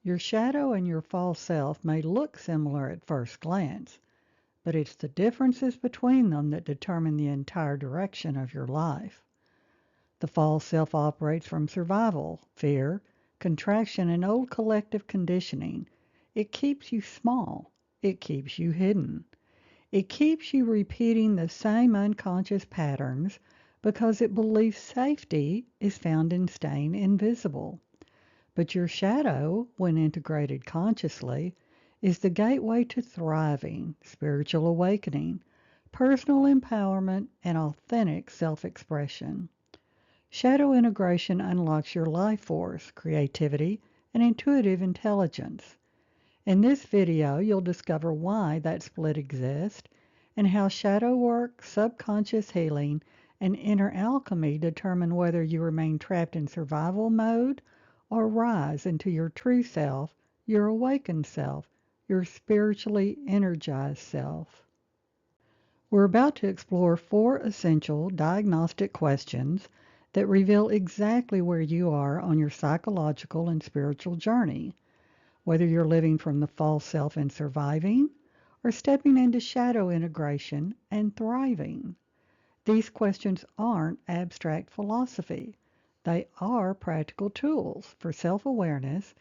Your shadow and your false self may look similar at first glance, but it's the differences between them that determine the entire direction of your life. The false self operates from survival, fear, contraction, and old collective conditioning. It keeps you small. It keeps you hidden. It keeps you repeating the same unconscious patterns because it believes safety is found in staying invisible. But your shadow, when integrated consciously, is the gateway to thriving, spiritual awakening, personal empowerment, and authentic self-expression. Shadow integration unlocks your life force, creativity, and intuitive intelligence. In this video, you'll discover why that split exists and how shadow work, subconscious healing, and inner alchemy determine whether you remain trapped in survival mode or rise into your true self, your awakened self, your spiritually energized self. We're about to explore 4 essential diagnostic questions that reveal exactly where you are on your psychological and spiritual journey, whether you're living from the false self and surviving, or stepping into shadow integration and thriving. These questions aren't abstract philosophy. They are practical tools for self-awareness,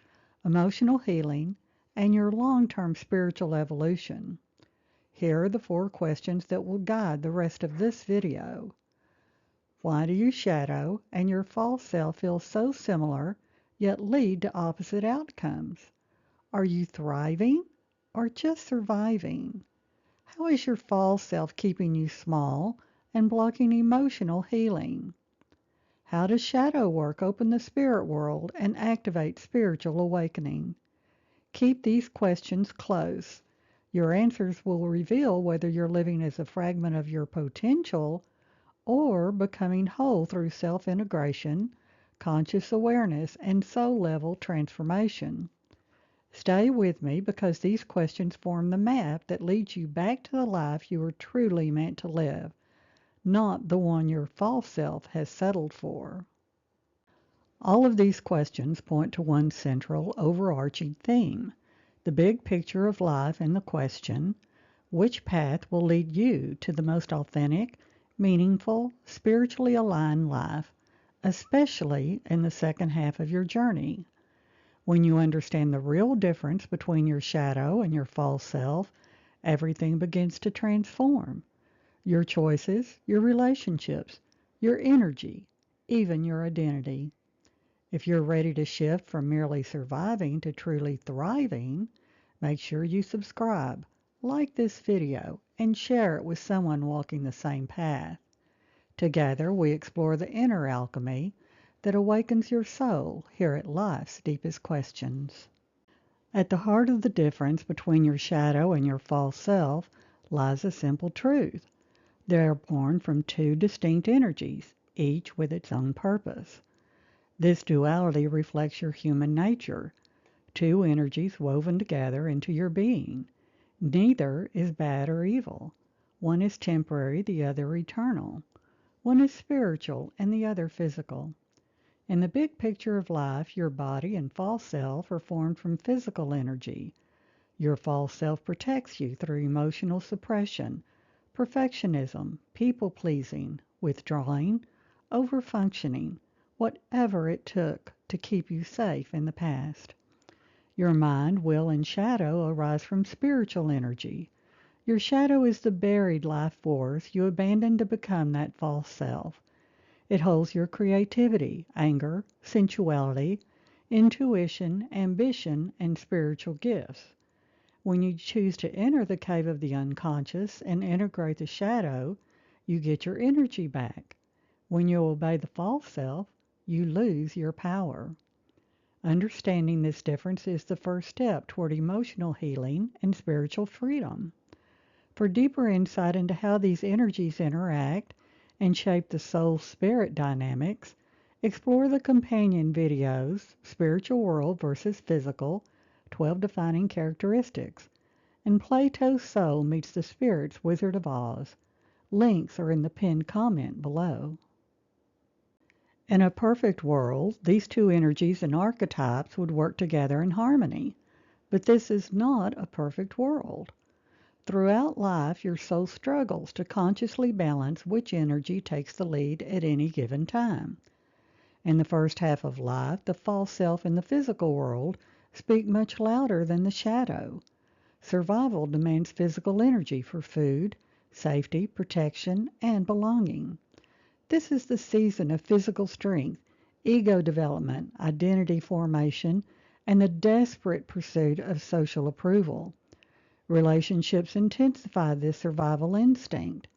emotional healing, and your long-term spiritual evolution. Here are the 4 questions that will guide the rest of this video. Why do your shadow and your false self feel so similar, yet lead to opposite outcomes? Are you thriving or just surviving? How is your false self keeping you small and blocking emotional healing? How does shadow work open the spirit world and activate spiritual awakening? Keep these questions close. Your answers will reveal whether you're living as a fragment of your potential or becoming whole through self-integration, conscious awareness, and soul-level transformation. Stay with me because these questions form the map that leads you back to the life you were truly meant to live, not the one your false self has settled for. All of these questions point to one central, overarching theme, the big picture of life and the question, which path will lead you to the most authentic, meaningful, spiritually aligned life, especially in the second half of your journey. When you understand the real difference between your shadow and your false self, everything begins to transform. Your choices, your relationships, your energy, even your identity. If you're ready to shift from merely surviving to truly thriving, make sure you subscribe, like this video, and share it with someone walking the same path. Together, we explore the inner alchemy that awakens your soul here at life's deepest questions. At the heart of the difference between your shadow and your false self lies a simple truth. They are born from 2 distinct energies, each with its own purpose. This duality reflects your human nature, 2 energies woven together into your being. Neither is bad or evil. One is temporary, the other eternal. One is spiritual and the other physical. In the big picture of life, your body and false self are formed from physical energy. Your false self protects you through emotional suppression, perfectionism, people-pleasing, withdrawing, overfunctioning, whatever it took to keep you safe in the past. Your mind, will, and shadow arise from spiritual energy. Your shadow is the buried life force you abandoned to become that false self. It holds your creativity, anger, sensuality, intuition, ambition, and spiritual gifts. When you choose to enter the cave of the unconscious and integrate the shadow, you get your energy back. When you obey the false self, you lose your power. Understanding this difference is the first step toward emotional healing and spiritual freedom. For deeper insight into how these energies interact and shape the soul-spirit dynamics, explore the companion videos, Spiritual World versus Physical, 12 Defining Characteristics, and Plato's Soul Meets the Spirit's Wizard of Oz. Links are in the pinned comment below. In a perfect world, these two energies and archetypes would work together in harmony, but this is not a perfect world. Throughout life, your soul struggles to consciously balance which energy takes the lead at any given time. In the first half of life, the false self and the physical world speak much louder than the shadow. Survival demands physical energy for food, safety, protection, and belonging. This is the season of physical strength, ego development, identity formation, and the desperate pursuit of social approval. Relationships intensify this survival instinct.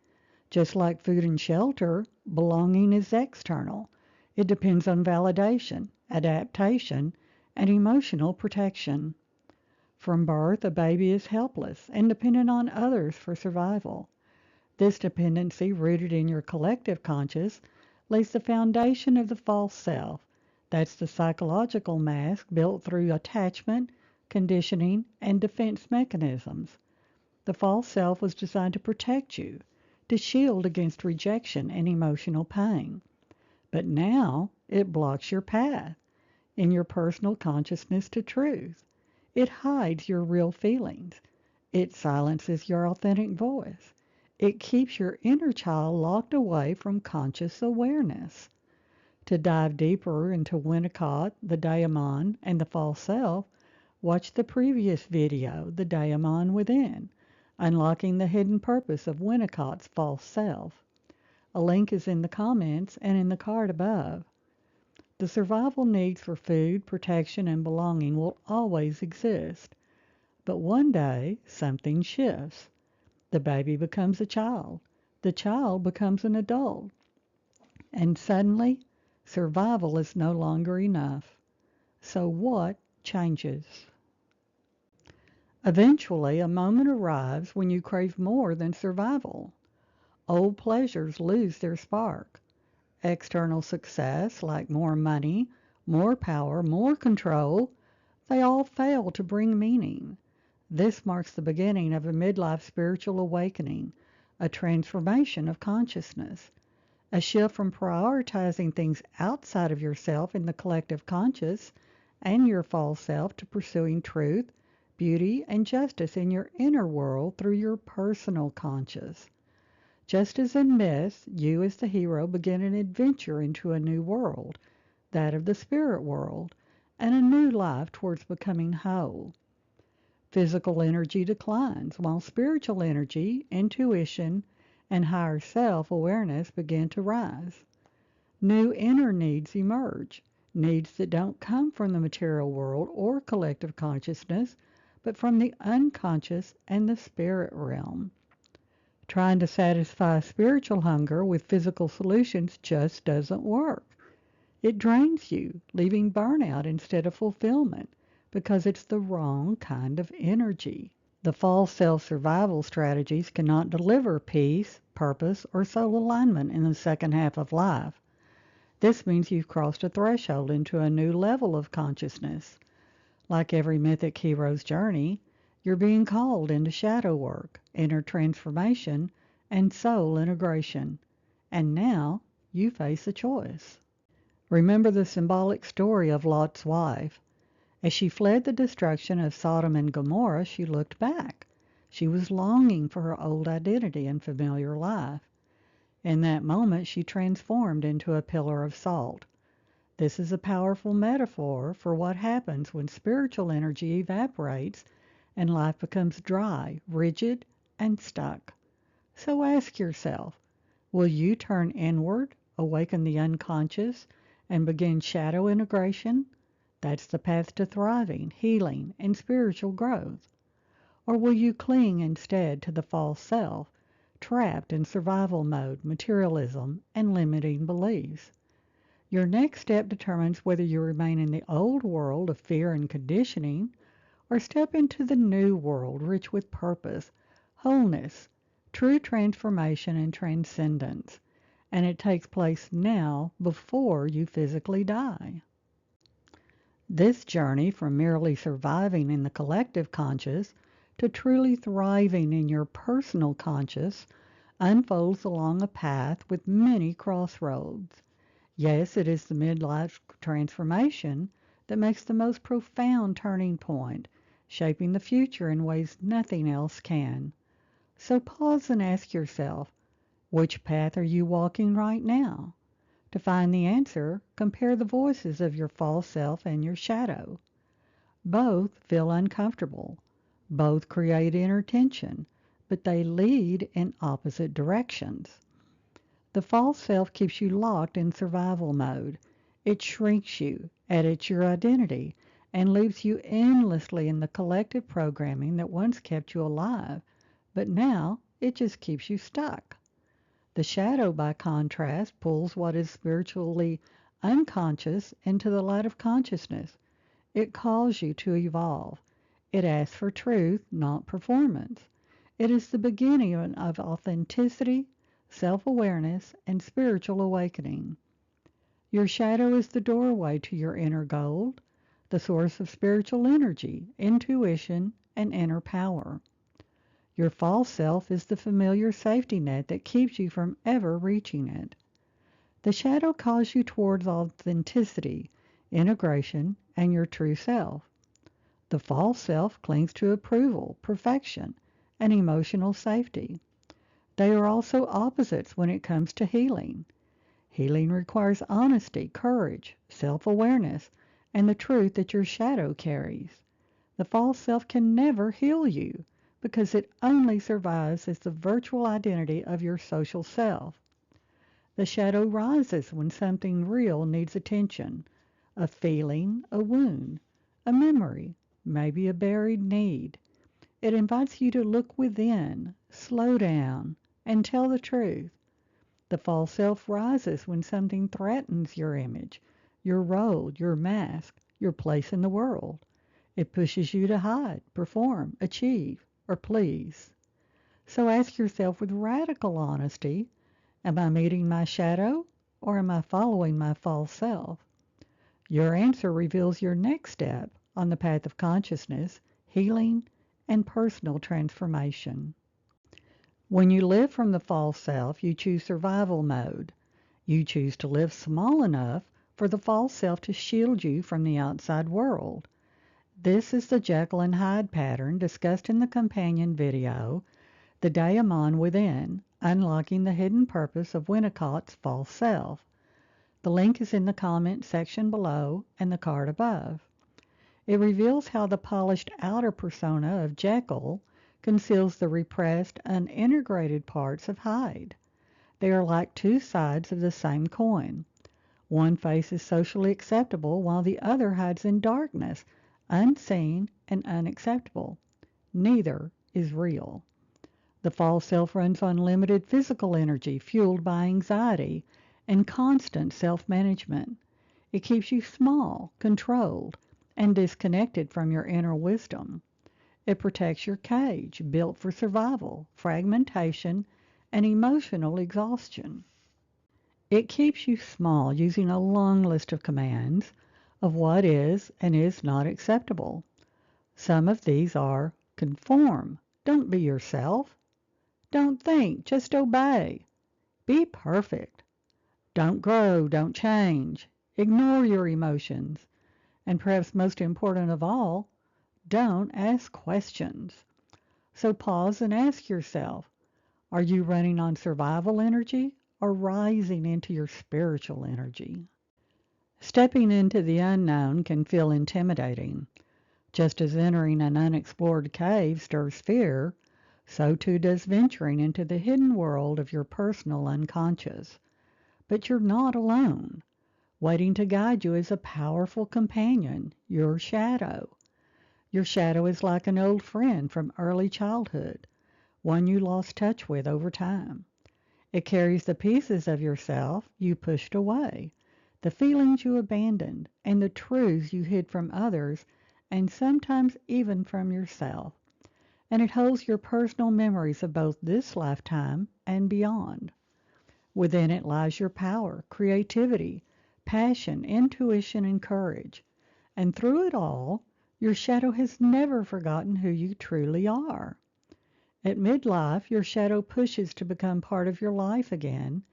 Just like food and shelter, belonging is external. It depends on validation, adaptation, and emotional protection. From birth, a baby is helpless and dependent on others for survival. This dependency, rooted in your collective conscious, lays the foundation of the false self. That's the psychological mask built through attachment, conditioning, and defense mechanisms. The false self was designed to protect you, to shield against rejection and emotional pain. But now it blocks your path in your personal consciousness to truth. It hides your real feelings. It silences your authentic voice. It keeps your inner child locked away from conscious awareness. To dive deeper into Winnicott, the daemon, and the false self, watch the previous video, The Daemon Within, Unlocking the Hidden Purpose of Winnicott's False Self. A link is in the comments and in the card above. The survival needs for food, protection, and belonging will always exist. But one day, something shifts. The baby becomes a child. The child becomes an adult. And suddenly, survival is no longer enough. So what changes? Eventually, a moment arrives when you crave more than survival. Old pleasures lose their spark. External success, like more money, more power, more control, they all fail to bring meaning. This marks the beginning of a midlife spiritual awakening, a transformation of consciousness, a shift from prioritizing things outside of yourself in the collective conscious and your false self to pursuing truth, beauty, and justice in your inner world through your personal conscious. Just as in myths, you as the hero begin an adventure into a new world, that of the spirit world, and a new life towards becoming whole. Physical energy declines, while spiritual energy, intuition, and higher self-awareness begin to rise. New inner needs emerge, needs that don't come from the material world or collective consciousness, but from the unconscious and the spirit realm. Trying to satisfy spiritual hunger with physical solutions just doesn't work. It drains you, leaving burnout instead of fulfillment, because it's the wrong kind of energy. The false self-survival strategies cannot deliver peace, purpose, or soul alignment in the second half of life. This means you've crossed a threshold into a new level of consciousness. Like every mythic hero's journey, you're being called into shadow work, inner transformation, and soul integration. And now you face a choice. Remember the symbolic story of Lot's wife. As she fled the destruction of Sodom and Gomorrah, she looked back. She was longing for her old identity and familiar life. In that moment, she transformed into a pillar of salt. This is a powerful metaphor for what happens when spiritual energy evaporates and life becomes dry, rigid, and stuck. So ask yourself, will you turn inward, awaken the unconscious, and begin shadow integration? That's the path to thriving, healing, and spiritual growth. Or will you cling instead to the false self, trapped in survival mode, materialism, and limiting beliefs? Your next step determines whether you remain in the old world of fear and conditioning or step into the new world rich with purpose, wholeness, true transformation, and transcendence. And it takes place now before you physically die. This journey from merely surviving in the collective conscious to truly thriving in your personal conscious unfolds along a path with many crossroads. Yes, it is the midlife transformation that makes the most profound turning point, shaping the future in ways nothing else can. So pause and ask yourself, which path are you walking right now? To find the answer, compare the voices of your false self and your shadow. Both feel uncomfortable. Both create inner tension, but they lead in opposite directions. The false self keeps you locked in survival mode. It shrinks you, edits your identity, and leaves you endlessly in the collective programming that once kept you alive, but now it just keeps you stuck. The shadow, by contrast, pulls what is spiritually unconscious into the light of consciousness. It calls you to evolve. It asks for truth, not performance. It is the beginning of authenticity, self-awareness, and spiritual awakening. Your shadow is the doorway to your inner gold, the source of spiritual energy, intuition, and inner power. Your false self is the familiar safety net that keeps you from ever reaching it. The shadow calls you towards authenticity, integration, and your true self. The false self clings to approval, perfection, and emotional safety. They are also opposites when it comes to healing. Healing requires honesty, courage, self-awareness, and the truth that your shadow carries. The false self can never heal you because it only survives as the virtual identity of your social self. The shadow rises when something real needs attention, a feeling, a wound, a memory, maybe a buried need. It invites you to look within, slow down, and tell the truth. The false self rises when something threatens your image, your role, your mask, your place in the world. It pushes you to hide, perform, achieve, or please. So ask yourself with radical honesty, am I meeting my shadow or am I following my false self? Your answer reveals your next step on the path of consciousness, healing, and personal transformation. When you live from the false self, you choose survival mode. You choose to live small enough for the false self to shield you from the outside world. This is the Jekyll and Hyde pattern discussed in the companion video, The Daemon Within, Unlocking the Hidden Purpose of Winnicott's False Self. The link is in the comment section below and the card above. It reveals how the polished outer persona of Jekyll conceals the repressed, unintegrated parts of Hyde. They are like two sides of the same coin. One face is socially acceptable while the other hides in darkness, unseen and unacceptable. Neither is real. The false self runs on limited physical energy fueled by anxiety and constant self-management. It keeps you small, controlled, and disconnected from your inner wisdom. It protects your cage, built for survival, fragmentation, and emotional exhaustion. It keeps you small using a long list of commands of what is and is not acceptable. Some of these are conform, don't be yourself. Don't think, just obey. Be perfect. Don't grow, don't change. Ignore your emotions. And perhaps most important of all, don't ask questions. So pause and ask yourself, are you running on survival energy or rising into your spiritual energy? Stepping into the unknown can feel intimidating. Just as entering an unexplored cave stirs fear, so too does venturing into the hidden world of your personal unconscious. But you're not alone. Waiting to guide you is a powerful companion, your shadow. Your shadow is like an old friend from early childhood, one you lost touch with over time. It carries the pieces of yourself you pushed away, the feelings you abandoned, and the truths you hid from others, and sometimes even from yourself. And it holds your personal memories of both this lifetime and beyond. Within it lies your power, creativity, passion, intuition, and courage. And through it all, your shadow has never forgotten who you truly are. At midlife, your shadow pushes to become part of your life again,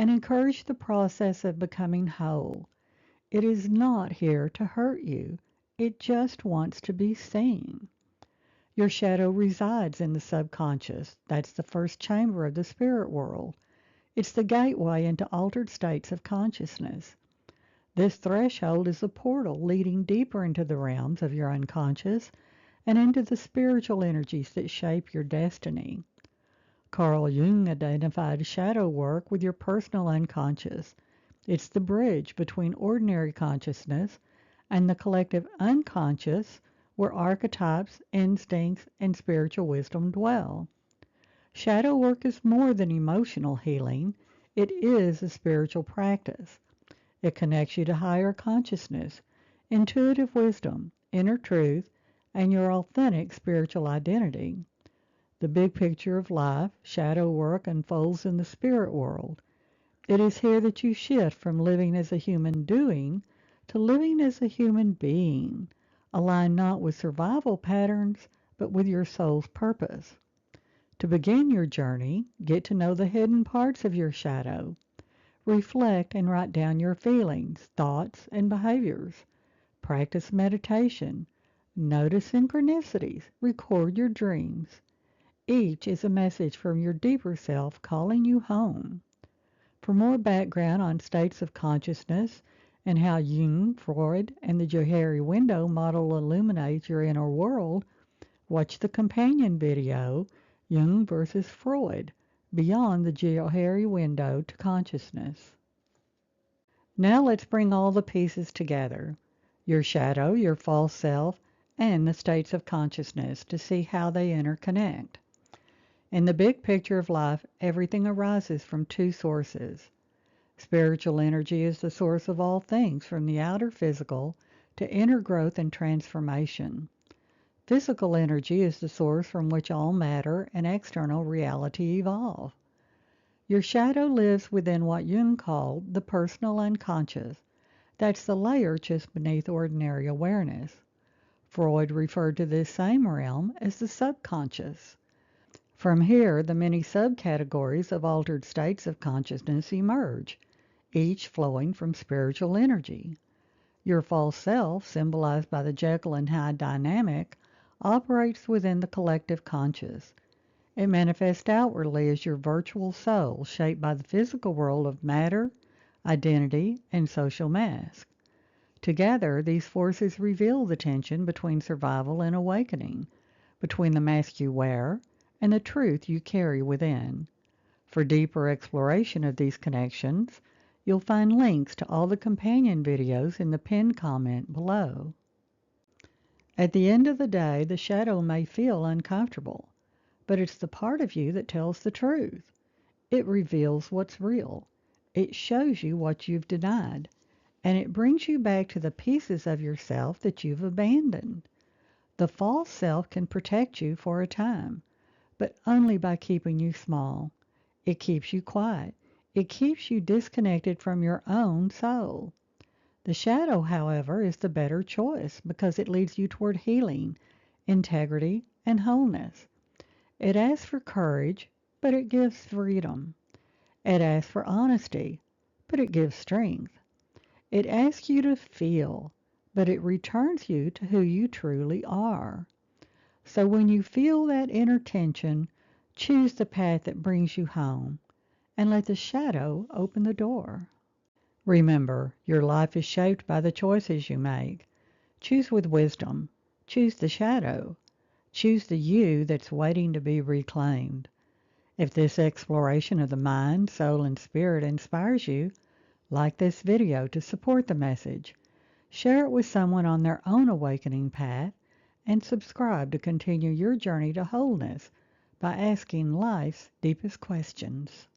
and encourage the process of becoming whole. It is not here to hurt you. It just wants to be seen. Your shadow resides in the subconscious. That's the first chamber of the spirit world. It's the gateway into altered states of consciousness. This threshold is a portal leading deeper into the realms of your unconscious and into the spiritual energies that shape your destiny. Carl Jung identified shadow work with your personal unconscious. It's the bridge between ordinary consciousness and the collective unconscious where archetypes, instincts, and spiritual wisdom dwell. Shadow work is more than emotional healing. It is a spiritual practice. It connects you to higher consciousness, intuitive wisdom, inner truth, and your authentic spiritual identity. The big picture of life, shadow work, unfolds in the spirit world. It is here that you shift from living as a human doing to living as a human being, aligned not with survival patterns, but with your soul's purpose. To begin your journey, get to know the hidden parts of your shadow. Reflect and write down your feelings, thoughts, and behaviors. Practice meditation. Notice synchronicities. Record your dreams. Each is a message from your deeper self calling you home. For more background on states of consciousness and how Jung, Freud, and the Johari window model illuminates your inner world, watch the companion video, Jung versus Freud, Beyond the Johari Window to Consciousness. Now let's bring all the pieces together, your shadow, your false self, and the states of consciousness to see how they interconnect. In the big picture of life, everything arises from two sources. Spiritual energy is the source of all things, from the outer physical to inner growth and transformation. Physical energy is the source from which all matter and external reality evolve. Your shadow lives within what Jung called the personal unconscious. That's the layer just beneath ordinary awareness. Freud referred to this same realm as the subconscious. From here, the many subcategories of altered states of consciousness emerge, each flowing from spiritual energy. Your false self, symbolized by the Jekyll and Hyde dynamic, operates within the collective conscious. It manifests outwardly as your virtual soul, shaped by the physical world of matter, identity, and social mask. Together, these forces reveal the tension between survival and awakening, between the mask you wear and the truth you carry within. For deeper exploration of these connections, you'll find links to all the companion videos in the pinned comment below. At the end of the day, the shadow may feel uncomfortable, but it's the part of you that tells the truth. It reveals what's real. It shows you what you've denied, and it brings you back to the pieces of yourself that you've abandoned. The false self can protect you for a time, but only by keeping you small. It keeps you quiet. It keeps you disconnected from your own soul. The shadow, however, is the better choice because it leads you toward healing, integrity, and wholeness. It asks for courage, but it gives freedom. It asks for honesty, but it gives strength. It asks you to feel, but it returns you to who you truly are. So when you feel that inner tension, choose the path that brings you home and let the shadow open the door. Remember, your life is shaped by the choices you make. Choose with wisdom. Choose the shadow. Choose the you that's waiting to be reclaimed. If this exploration of the mind, soul, and spirit inspires you, like this video to support the message. Share it with someone on their own awakening path, and subscribe to continue your journey to wholeness by asking life's deepest questions.